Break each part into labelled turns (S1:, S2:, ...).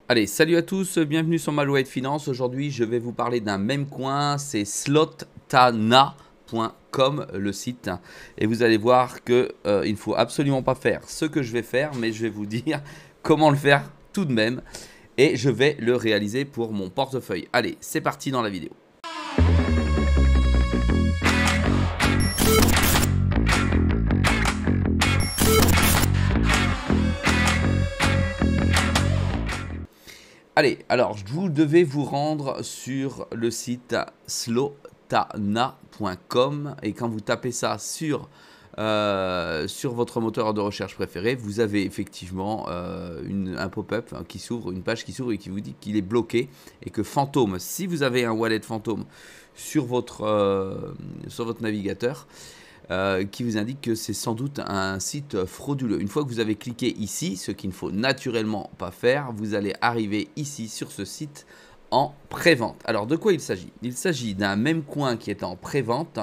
S1: Allez, salut à tous, bienvenue sur Malouette Finance. Aujourd'hui, je vais vous parler d'un même coin, c'est slotana.com le site. Et vous allez voir que il ne faut absolument pas faire ce que je vais faire, mais je vais vous dire comment le faire tout de même. Et je vais le réaliser pour mon portefeuille. Allez, c'est parti dans la vidéo. Allez, alors vous devez vous rendre sur le site slotana.com et quand vous tapez ça sur votre moteur de recherche préféré, vous avez effectivement un pop-up qui s'ouvre, une page qui s'ouvre et qui vous dit qu'il est bloqué et que Fantôme, si vous avez un wallet Fantôme sur votre navigateur, qui vous indique que c'est sans doute un site frauduleux. Une fois que vous avez cliqué ici, ce qu'il ne faut naturellement pas faire, vous allez arriver ici sur ce site en pré-vente. Alors de quoi il s'agit? Il s'agit d'un même coin qui est en pré-vente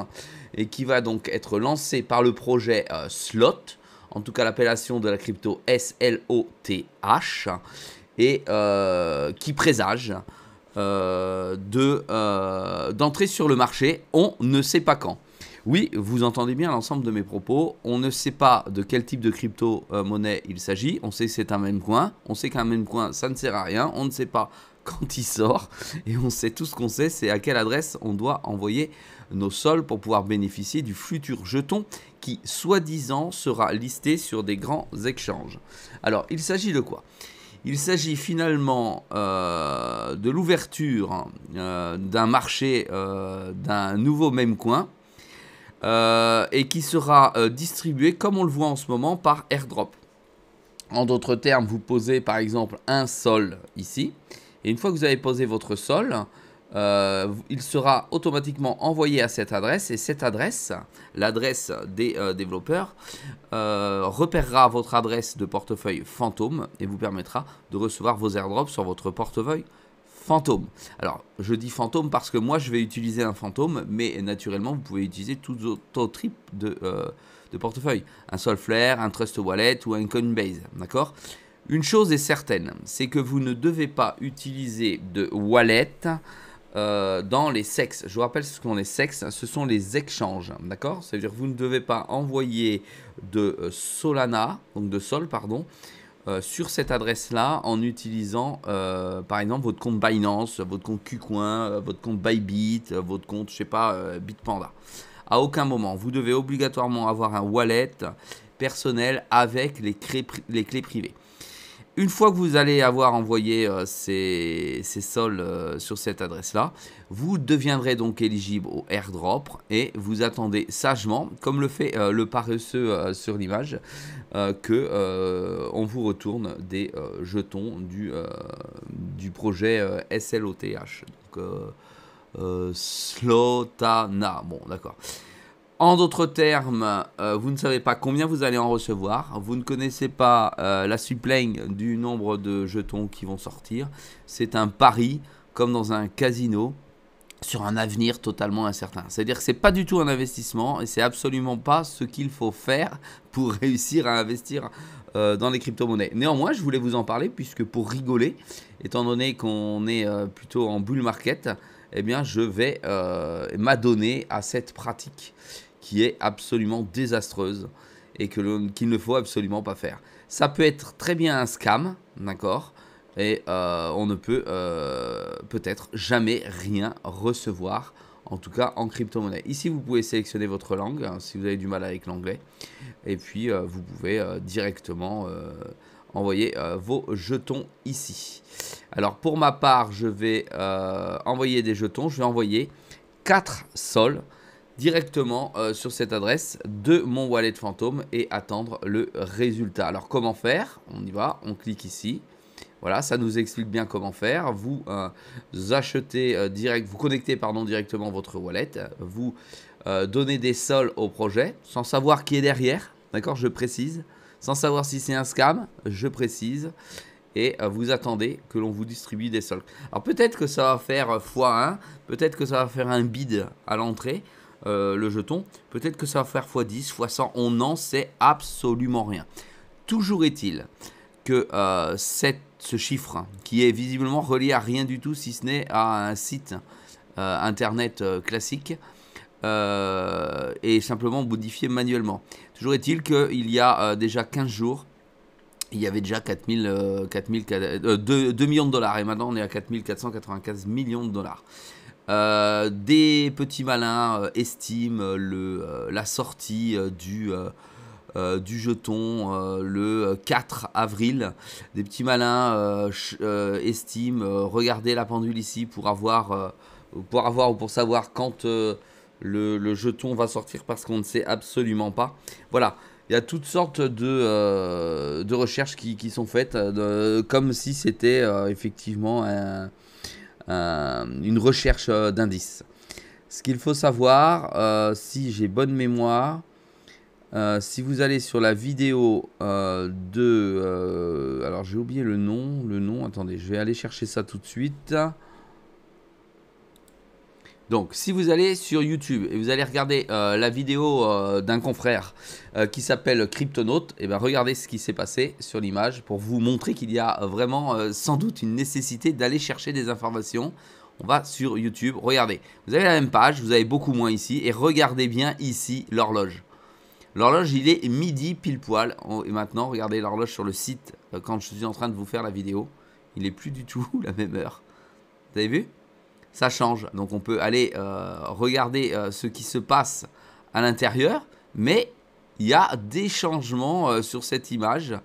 S1: et qui va donc être lancé par le projet Slot, en tout cas l'appellation de la crypto SLOTH, et qui présage d'entrer sur le marché, on ne sait pas quand. Oui, vous entendez bien l'ensemble de mes propos. On ne sait pas de quel type de crypto-monnaie il s'agit. On sait que c'est un même coin. On sait qu'un même coin, ça ne sert à rien. On ne sait pas quand il sort. Et on sait tout ce qu'on sait, c'est à quelle adresse on doit envoyer nos sols pour pouvoir bénéficier du futur jeton qui, soi-disant, sera listé sur des grands exchanges. Alors, il s'agit de quoi? Il s'agit finalement de l'ouverture d'un marché, d'un nouveau même coin, et qui sera distribué comme on le voit en ce moment par airdrop. En d'autres termes, vous posez par exemple un sol ici, et une fois que vous avez posé votre sol, il sera automatiquement envoyé à cette adresse, et cette adresse, l'adresse des développeurs, repérera votre adresse de portefeuille Fantôme et vous permettra de recevoir vos airdrops sur votre portefeuille Fantôme. Alors, je dis Fantôme parce que moi, je vais utiliser un Fantôme, mais naturellement, vous pouvez utiliser tout autre type de portefeuille. Un Solflare, un Trust Wallet ou un Coinbase, d'accord? Une chose est certaine, c'est que vous ne devez pas utiliser de wallet dans les SEX. Je vous rappelle ce sont les SEX, ce sont les exchanges, d'accord? C'est-à-dire que vous ne devez pas envoyer de Solana, donc de Sol, pardon, sur cette adresse-là en utilisant par exemple votre compte Binance, votre compte Qcoin, votre compte Bybit, votre compte, je sais pas, Bitpanda. À aucun moment, vous devez obligatoirement avoir un wallet personnel avec les clés privées. Une fois que vous allez avoir envoyé ces sols sur cette adresse-là, vous deviendrez donc éligible au airdrop et vous attendez sagement, comme le fait le paresseux sur l'image, qu'on vous retourne des jetons du projet SLOTH. Donc Slotana. Bon, d'accord. En d'autres termes, vous ne savez pas combien vous allez en recevoir, vous ne connaissez pas la supply du nombre de jetons qui vont sortir. C'est un pari, comme dans un casino, sur un avenir totalement incertain. C'est-à-dire que ce n'est pas du tout un investissement et c'est absolument pas ce qu'il faut faire pour réussir à investir dans les crypto-monnaies. Néanmoins, je voulais vous en parler puisque pour rigoler, étant donné qu'on est plutôt en bull market, eh bien, je vais m'adonner à cette pratique qui est absolument désastreuse et qu'il ne faut absolument pas faire. Ça peut être très bien un scam, d'accord, et on ne peut peut-être jamais rien recevoir, en tout cas en crypto-monnaie. Ici, vous pouvez sélectionner votre langue, hein, si vous avez du mal avec l'anglais, et puis vous pouvez directement envoyer vos jetons ici. Alors pour ma part, je vais envoyer des jetons, je vais envoyer 4 sols directement sur cette adresse de mon wallet Fantôme et attendre le résultat. Alors comment faire? On y va, on clique ici. Voilà, ça nous explique bien comment faire. Vous achetez vous connectez directement votre wallet. Vous donnez des sols au projet sans savoir qui est derrière. D'accord, je précise. Sans savoir si c'est un scam, je précise. Et vous attendez que l'on vous distribue des sols. Alors peut-être que ça va faire x1, peut-être que ça va faire un bid à l'entrée, le jeton. Peut-être que ça va faire x10, x100, on n'en sait absolument rien. Toujours est-il que ce chiffre, hein, qui est visiblement relié à rien du tout, si ce n'est à un site internet classique, et simplement modifié manuellement. Toujours est-il qu'il y a déjà 15 jours, il y avait déjà 2 millions de dollars, et maintenant on est à 4495 millions de dollars. Des petits malins estiment la sortie du jeton le 4 avril. Des petits malins estiment, regardez la pendule ici pour savoir quand le jeton va sortir, parce qu'on ne sait absolument pas. Voilà, il y a toutes sortes de recherches qui sont faites, comme si c'était effectivement une recherche d'indices. Ce qu'il faut savoir, si j'ai bonne mémoire, si vous allez sur la vidéo alors j'ai oublié le nom, attendez, je vais aller chercher ça tout de suite. Donc, si vous allez sur YouTube et vous allez regarder la vidéo d'un confrère qui s'appelle Cryptonaute, et bien regardez ce qui s'est passé sur l'image pour vous montrer qu'il y a vraiment sans doute une nécessité d'aller chercher des informations. On va sur YouTube, regardez, vous avez la même page, vous avez beaucoup moins ici, et regardez bien ici l'horloge. L'horloge, il est midi pile poil, et maintenant regardez l'horloge sur le site quand je suis en train de vous faire la vidéo, il n'est plus du tout la même heure. Vous avez vu ? Ça change, donc on peut aller regarder ce qui se passe à l'intérieur, mais il y a des changements sur cette image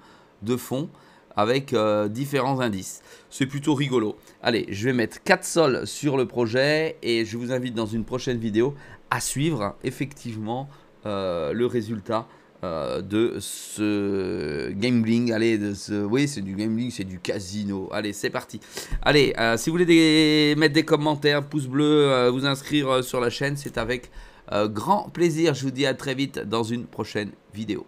S1: de fond avec différents indices. C'est plutôt rigolo. Allez, je vais mettre 4 sols sur le projet et je vous invite dans une prochaine vidéo à suivre effectivement le résultat de ce gambling. Allez, oui, c'est du gambling, c'est du casino. Allez, c'est parti. Allez, si vous voulez mettre des commentaires, pouce bleu, vous inscrire sur la chaîne, c'est avec grand plaisir. Je vous dis à très vite dans une prochaine vidéo.